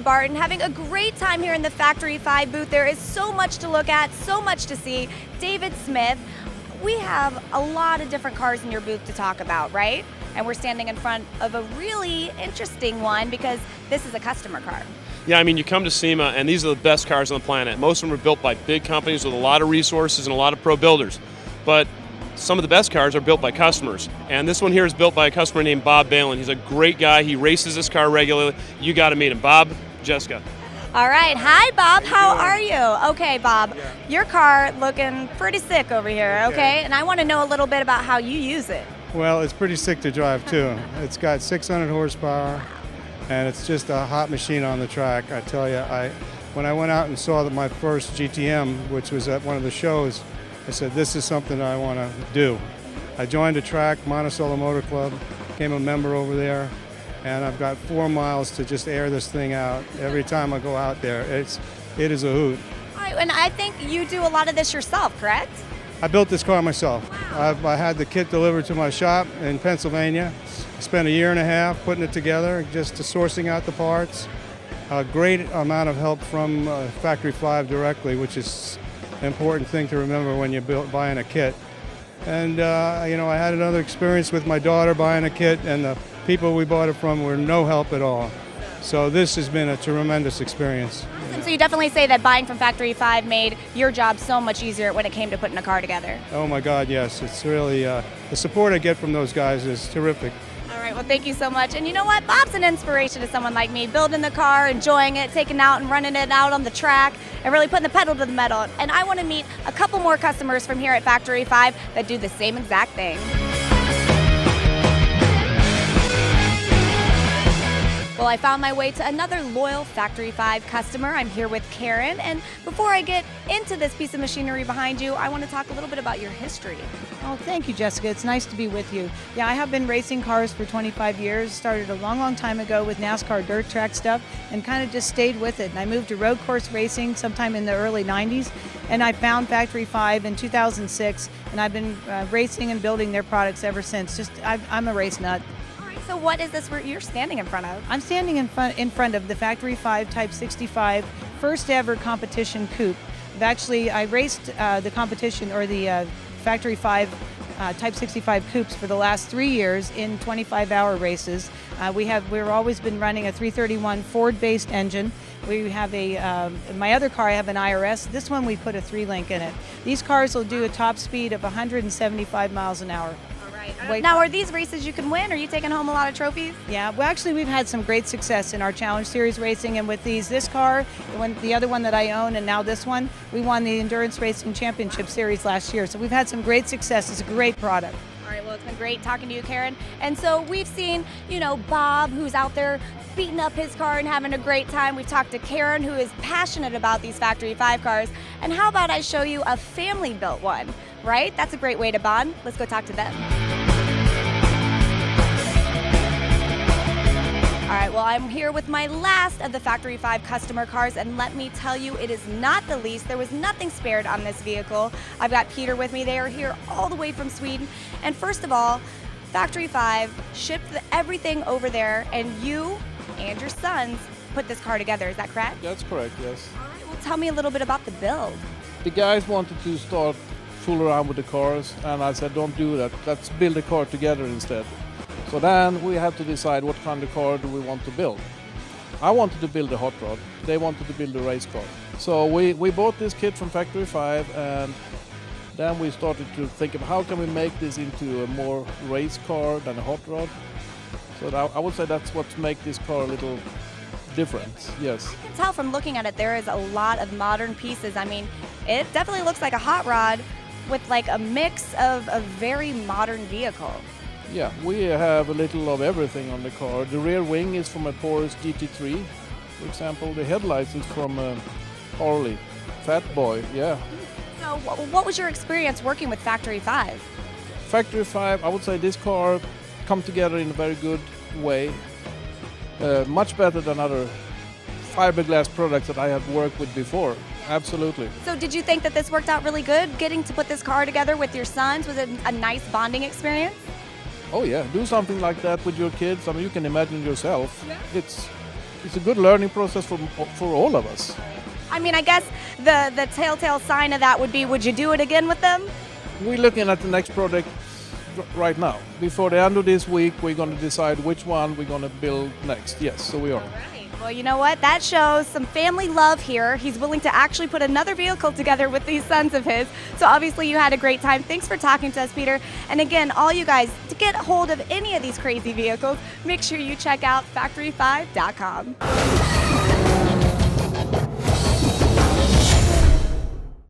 Jessica Barton, having a great time here in the Factory 5 booth. There is so much to look at, so much to see. David Smith, we have a lot of different cars in your booth to talk about, right? And we're standing in front of a really interesting one because this is a customer car. Yeah, I mean, you come to SEMA, and these are the best cars on the planet. Most of them are built by big companies with a lot of resources and a lot of pro builders. But some of the best cars are built by customers. And this one here is built by a customer named Bob Balin. He's a great guy. He races this car regularly. You got to meet him. Bob, Jessica. All right. Hi, Bob. How are you? Okay, Bob. Yeah. Your car looking pretty sick over here, okay? And I want to know a little bit about how you use it. Well, it's pretty sick to drive, too. It's got 600 horsepower, and it's just a hot machine on the track. I tell you, when I went out and saw my first GTM, which was at one of the shows, I said, this is something I want to do. I joined a track, Monticello Motor Club, became a member over there, and I've got 4 miles to just air this thing out. Every time I go out there, it is a hoot. And I think you do a lot of this yourself, correct? I built this car myself. Wow. I had the kit delivered to my shop in Pennsylvania. I spent a year and a half putting it together, just sourcing out the parts. A great amount of help from Factory 5 directly, which is an important thing to remember when you're buying a kit. And I had another experience with my daughter buying a kit, and the people we bought it from were no help at all. So this has been a tremendous experience. Awesome. So you definitely say that buying from Factory 5 made your job so much easier when it came to putting a car together. Oh my God, yes. It's really, the support I get from those guys is terrific. All right, well, thank you so much. And you know what? Bob's an inspiration to someone like me, building the car, enjoying it, taking it out and running it out on the track, and really putting the pedal to the metal. And I want to meet a couple more customers from here at Factory 5 that do the same exact thing. Well, I found my way to another loyal Factory 5 customer. I'm here with Karen, and before I get into this piece of machinery behind you, I want to talk a little bit about your history. Oh, thank you, Jessica. It's nice to be with you. Yeah, I have been racing cars for 25 years, started a long time ago with NASCAR dirt track stuff, and kind of just stayed with it. And I moved to road course racing sometime in the early 90s, and I found Factory 5 in 2006, and I've been racing and building their products ever since. I'm a race nut. So what is this you're standing in front of? I'm standing in front of the Factory 5 Type 65 first ever competition coupe. I raced the competition, or the Factory 5 Type 65 coupes for the last 3 years in 25-hour races. We've always been running a 331 Ford-based engine. We have my other car, I have an IRS. This one we put a 3-link in it. These cars will do a top speed of 175 miles an hour. Now, are these races you can win? Are you taking home a lot of trophies? Yeah, well, actually, we've had some great success in our Challenge Series racing, and with this car, the other one that I own, and now this one, we won the Endurance Racing Championship Series last year. So we've had some great success. It's a great product. All right, well, it's been great talking to you, Karen. And so we've seen, Bob, who's out there beating up his car and having a great time. We've talked to Karen, who is passionate about these Factory 5 cars. And how about I show you a family-built one, right? That's a great way to bond. Let's go talk to them. All right, well, I'm here with my last of the Factory 5 customer cars, and let me tell you, it is not the least. There was nothing spared on this vehicle. I've got Peter with me. They are here all the way from Sweden. And first of all, Factory 5 shipped everything over there, and you and your sons put this car together. Is that correct? That's correct, yes. All right, well, tell me a little bit about the build. The guys wanted to start fool around with the cars, and I said, don't do that. Let's build a car together instead. So then we have to decide what kind of car do we want to build. I wanted to build a hot rod. They wanted to build a race car. So we bought this kit from Factory 5, and then we started to think of how can we make this into a more race car than a hot rod. So I would say that's what makes this car a little different, yes. I can tell from looking at it, there is a lot of modern pieces. I mean, it definitely looks like a hot rod with like a mix of a very modern vehicle. Yeah, we have a little of everything on the car. The rear wing is from a Porsche GT3, for example. The headlights is from a Harley, Fat Boy, yeah. So what was your experience working with Factory 5? Factory 5, I would say this car come together in a very good way. Much better than other fiberglass products that I have worked with before. Absolutely. So did you think that this worked out really good, getting to put this car together with your sons? Was it a nice bonding experience? Oh yeah, do something like that with your kids. I mean, you can imagine yourself. Yeah. It's it's a good learning process for all of us. I mean, I guess the telltale sign of that would be, would you do it again with them? We're looking at the next project right now. Before the end of this week, we're going to decide which one we're going to build next. Yes, so we are. Well, you know what? That shows some family love here. He's willing to actually put another vehicle together with these sons of his. So obviously you had a great time. Thanks for talking to us, Peter. And again, all you guys, to get a hold of any of these crazy vehicles, make sure you check out factory5.com.